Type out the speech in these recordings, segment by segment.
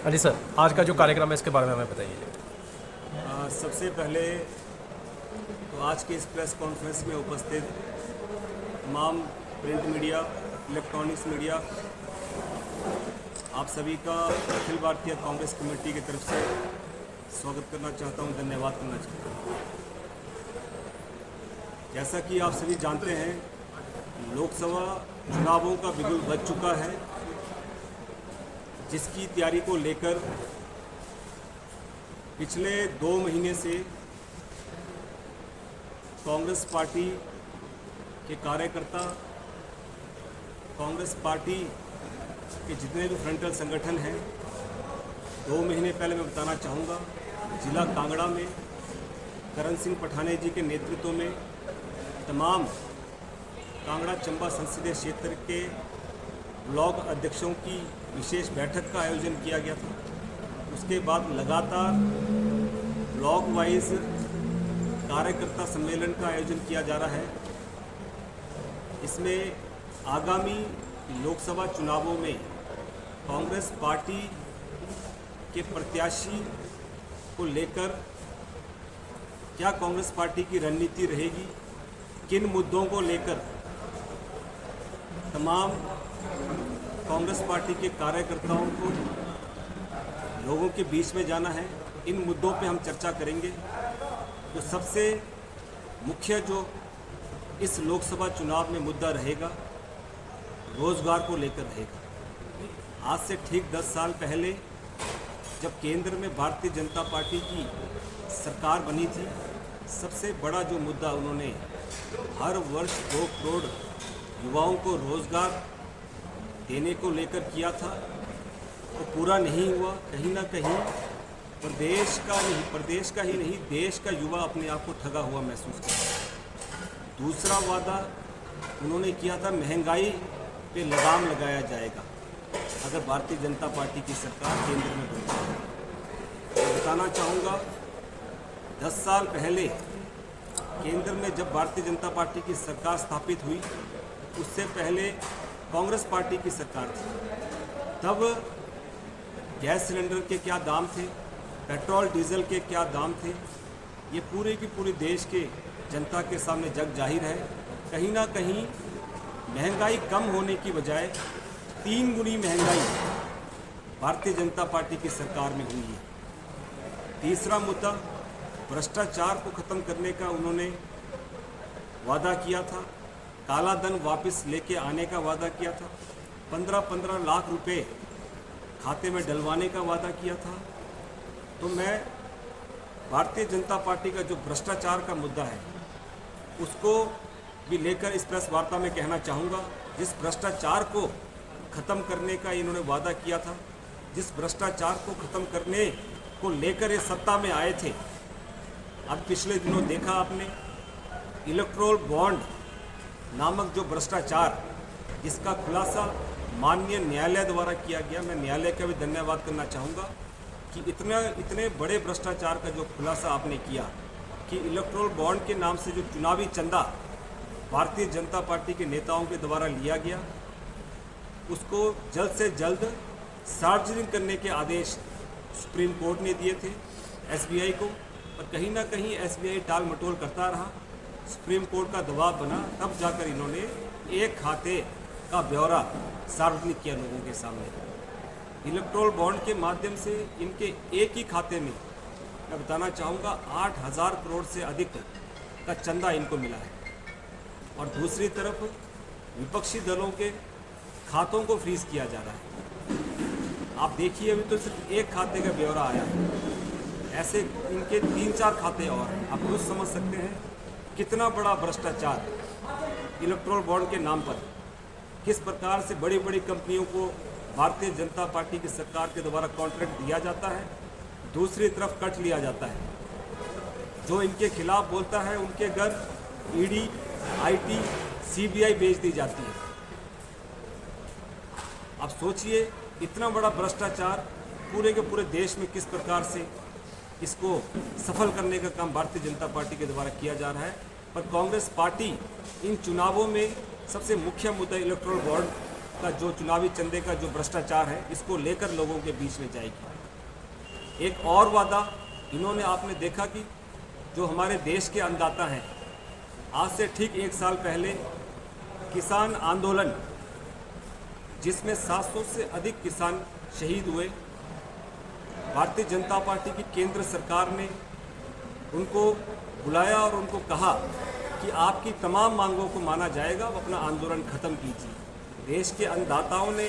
हाँ जी सर, आज का जो कार्यक्रम है इसके बारे में हमें बताइए। सबसे पहले तो आज के इस प्रेस कॉन्फ्रेंस में उपस्थित तमाम प्रिंट मीडिया, इलेक्ट्रॉनिक्स मीडिया, आप सभी का अखिल भारतीय कांग्रेस कमेटी की तरफ से स्वागत करना चाहता हूं, धन्यवाद करना चाहता हूं। जैसा कि आप सभी जानते हैं, लोकसभा चुनावों का बिगुल बज चुका है, जिसकी तैयारी को लेकर पिछले 2 महीने से कांग्रेस पार्टी के कार्यकर्ता, कांग्रेस पार्टी के जितने भी फ्रंटल संगठन हैं, 2 महीने पहले मैं बताना चाहूँगा, जिला कांगड़ा में करण सिंह पठाने जी के नेतृत्व में तमाम कांगड़ा चंबा संसदीय क्षेत्र के ब्लॉक अध्यक्षों की विशेष बैठक का आयोजन किया गया था। उसके बाद लगातार ब्लॉक वाइज कार्यकर्ता सम्मेलन का आयोजन किया जा रहा है। इसमें आगामी लोकसभा चुनावों में कांग्रेस पार्टी के प्रत्याशी को लेकर क्या कांग्रेस पार्टी की रणनीति रहेगी, किन मुद्दों को लेकर तमाम कांग्रेस पार्टी के कार्यकर्ताओं को लोगों के बीच में जाना है, इन मुद्दों पे हम चर्चा करेंगे। तो सबसे मुख्य जो इस लोकसभा चुनाव में मुद्दा रहेगा, रोजगार को लेकर रहेगा। आज से ठीक 10 साल पहले जब केंद्र में भारतीय जनता पार्टी की सरकार बनी थी, सबसे बड़ा जो मुद्दा उन्होंने हर वर्ष 2 करोड़ युवाओं को रोजगार देने को लेकर किया था, वो पूरा नहीं हुआ। कहीं ना कहीं प्रदेश का ही नहीं देश का युवा अपने आप को ठगा हुआ महसूस करता है। दूसरा वादा उन्होंने किया था, महंगाई पे लगाम लगाया जाएगा अगर भारतीय जनता पार्टी की सरकार केंद्र में बनती है। मैं बताना चाहूँगा, 10 साल पहले केंद्र में जब भारतीय जनता पार्टी की सरकार स्थापित हुई, उससे पहले कांग्रेस पार्टी की सरकार थी। तब गैस सिलेंडर के क्या दाम थे, पेट्रोल डीजल के क्या दाम थे, ये पूरे की पूरी देश के जनता के सामने जग जाहिर है। कहीं ना कहीं महंगाई कम होने की बजाय 3 गुनी महंगाई भारतीय जनता पार्टी की सरकार में हुई है। तीसरा मुद्दा, भ्रष्टाचार को ख़त्म करने का उन्होंने वादा किया था, काला धन वापस लेके आने का वादा किया था, 15-15 लाख रुपए खाते में डलवाने का वादा किया था। तो मैं भारतीय जनता पार्टी का जो भ्रष्टाचार का मुद्दा है, उसको भी लेकर इस प्रेस वार्ता में कहना चाहूँगा। जिस भ्रष्टाचार को ख़त्म करने का इन्होंने वादा किया था, जिस भ्रष्टाचार को ख़त्म करने को लेकर ये सत्ता में आए थे, अब पिछले दिनों देखा आपने इलेक्ट्रोल बॉन्ड नामक जो भ्रष्टाचार, जिसका खुलासा माननीय न्यायालय द्वारा किया गया। मैं न्यायालय का भी धन्यवाद करना चाहूँगा कि इतने बड़े भ्रष्टाचार का जो खुलासा आपने किया कि इलेक्ट्रोल बॉन्ड के नाम से जो चुनावी चंदा भारतीय जनता पार्टी के नेताओं के द्वारा लिया गया, उसको जल्द से जल्द सार्वजनिक करने के आदेश सुप्रीम कोर्ट ने दिए थे एसबीआई को, और कहीं ना कहीं एसबीआई टाल मटोल करता रहा। सुप्रीम कोर्ट का दबाव बना, तब जाकर इन्होंने एक खाते का ब्यौरा सार्वजनिक किया लोगों के सामने। इलेक्ट्रोल बॉन्ड के माध्यम से इनके एक ही खाते में मैं बताना चाहूँगा 8,000 करोड़ से अधिक का चंदा इनको मिला है। और दूसरी तरफ विपक्षी दलों के खातों को फ्रीज किया जा रहा है। आप देखिए, अभी तो सिर्फ एक खाते का ब्यौरा आया है, ऐसे इनके 3-4 खाते और हैं। आप खुद समझ सकते हैं कितना बड़ा भ्रष्टाचार इलेक्ट्रोल बॉन्ड के नाम पर, किस प्रकार से बड़ी बड़ी कंपनियों को भारतीय जनता पार्टी की सरकार के द्वारा कॉन्ट्रैक्ट दिया जाता है, दूसरी तरफ कट लिया जाता है। जो इनके खिलाफ बोलता है, उनके घर ईडी, आईटी, सीबीआई भेज दी जाती है। आप सोचिए, इतना बड़ा भ्रष्टाचार पूरे के पूरे देश में किस प्रकार से इसको सफल करने का काम भारतीय जनता पार्टी के द्वारा किया जा रहा है। पर कांग्रेस पार्टी इन चुनावों में सबसे मुख्य मुद्दा इलेक्टोरल बॉन्ड का जो चुनावी चंदे का जो भ्रष्टाचार है, इसको लेकर लोगों के बीच में जाएगी। एक और वादा इन्होंने, आपने देखा कि जो हमारे देश के अन्नदाता हैं, आज से ठीक 1 साल पहले किसान आंदोलन, जिसमें 700 से अधिक किसान शहीद हुए, भारतीय जनता पार्टी की केंद्र सरकार ने उनको बुलाया और उनको कहा कि आपकी तमाम मांगों को माना जाएगा, अब अपना आंदोलन खत्म कीजिए। देश के अन्नदाताओं ने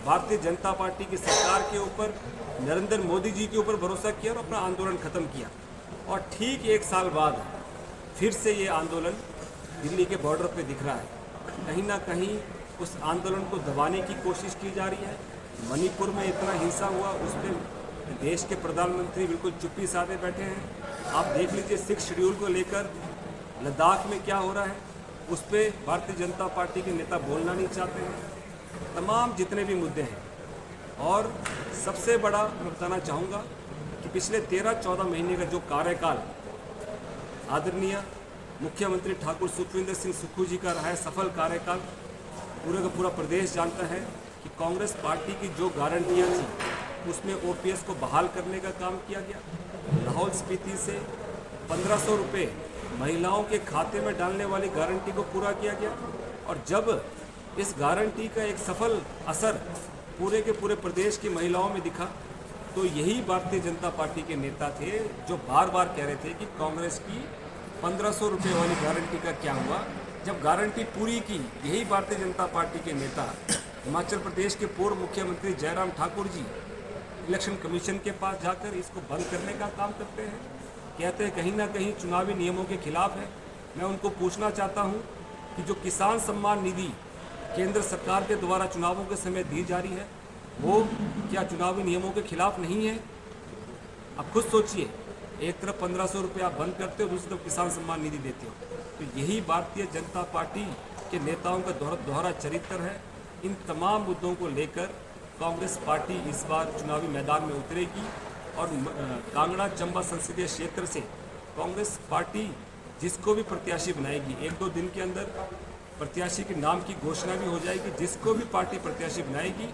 भारतीय जनता पार्टी की सरकार के ऊपर, नरेंद्र मोदी जी के ऊपर भरोसा किया और अपना आंदोलन खत्म किया। और ठीक 1 साल बाद फिर से ये आंदोलन दिल्ली के बॉर्डर पे दिख रहा है। कहीं ना कहीं उस आंदोलन को दबाने की कोशिश की जा रही है। मणिपुर में इतना हिंसा हुआ, उस पर देश के प्रधानमंत्री बिल्कुल चुप्पी साधे बैठे हैं। आप देख लीजिए 6 शेड्यूल को लेकर लद्दाख में क्या हो रहा है, उस पर भारतीय जनता पार्टी के नेता बोलना नहीं चाहते हैं। तमाम जितने भी मुद्दे हैं, और सबसे बड़ा मैं बताना चाहूँगा कि पिछले 13-14 महीने का जो कार्यकाल आदरणीय मुख्यमंत्री ठाकुर सुखविंदर सिंह सुक्खू जी का रहा है, सफल कार्यकाल, पूरे का पूरा प्रदेश जानता है कि कांग्रेस पार्टी की जो गारंटियाँ थी उसमें ओपीएस को बहाल करने का काम किया गया। लाहौल स्पीति से 1500 रुपये महिलाओं के खाते में डालने वाली गारंटी को पूरा किया गया। और जब इस गारंटी का एक सफल असर पूरे के पूरे प्रदेश की महिलाओं में दिखा, तो यही भारतीय जनता पार्टी के नेता थे जो बार बार कह रहे थे कि कांग्रेस की 1500 रुपये वाली गारंटी का क्या हुआ। जब गारंटी पूरी की, यही भारतीय जनता पार्टी के नेता हिमाचल प्रदेश के पूर्व मुख्यमंत्री जयराम ठाकुर जी इलेक्शन कमीशन के पास जाकर इसको बंद करने का काम करते हैं, कहते हैं कहीं ना कहीं चुनावी नियमों के खिलाफ है। मैं उनको पूछना चाहता हूं कि जो किसान सम्मान निधि केंद्र सरकार के द्वारा चुनावों के समय दी जा रही है, वो क्या चुनावी नियमों के खिलाफ नहीं है? अब खुद सोचिए, एक तरफ 1500 रुपये आप बंद करते हो, दूसरी तरफ किसान सम्मान निधि देते हो। तो यही भारतीय जनता पार्टी के नेताओं का दोहरा चरित्र है। इन तमाम मुद्दों को लेकर कांग्रेस पार्टी इस बार चुनावी मैदान में उतरेगी। और कांगड़ा चंबा संसदीय क्षेत्र से कांग्रेस पार्टी जिसको भी प्रत्याशी बनाएगी, 1-2 दिन के अंदर प्रत्याशी के नाम की घोषणा भी हो जाएगी। जिसको भी पार्टी प्रत्याशी बनाएगी,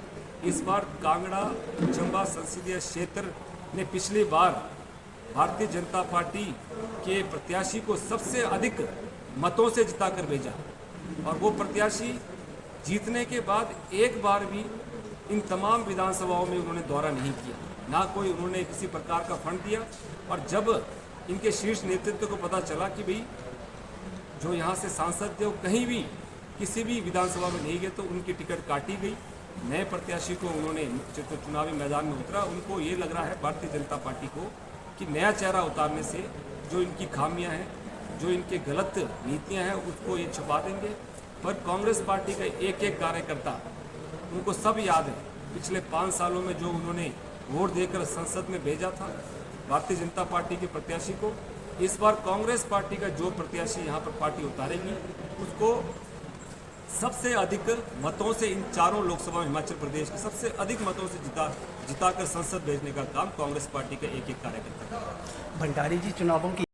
इस बार कांगड़ा चंबा संसदीय क्षेत्र ने पिछली बार भारतीय जनता पार्टी के प्रत्याशी को सबसे अधिक मतों से जिताकर भेजा, और वो प्रत्याशी जीतने के बाद एक बार भी इन तमाम विधानसभाओं में उन्होंने दौरा नहीं किया, ना कोई उन्होंने किसी प्रकार का फंड दिया। और जब इनके शीर्ष नेतृत्व को पता चला कि भाई जो यहाँ से सांसद थे वो कहीं भी किसी भी विधानसभा में नहीं गए, तो उनकी टिकट काटी गई। नए प्रत्याशी को उन्होंने चुनावी मैदान में उतरा। उनको ये लग रहा है भारतीय जनता पार्टी को कि नया चेहरा उतारने से जो इनकी खामियां हैं, जो इनके गलत नीतियां हैं, उसको ये छुपा देंगे। पर कांग्रेस पार्टी का एक एक कार्यकर्ता, उनको सब याद है पिछले 5 सालों में जो उन्होंने वोट देकर संसद में भेजा था भारतीय जनता पार्टी के प्रत्याशी को। इस बार कांग्रेस पार्टी का जो प्रत्याशी यहाँ पर पार्टी उतारेगी, उसको सबसे अधिक मतों से, इन चारों लोकसभा हिमाचल प्रदेश के सबसे अधिक मतों से जिताकर संसद भेजने का काम कांग्रेस पार्टी का एक एक कार्यकर्ता करेगा। भंडारी जी, चुनावों की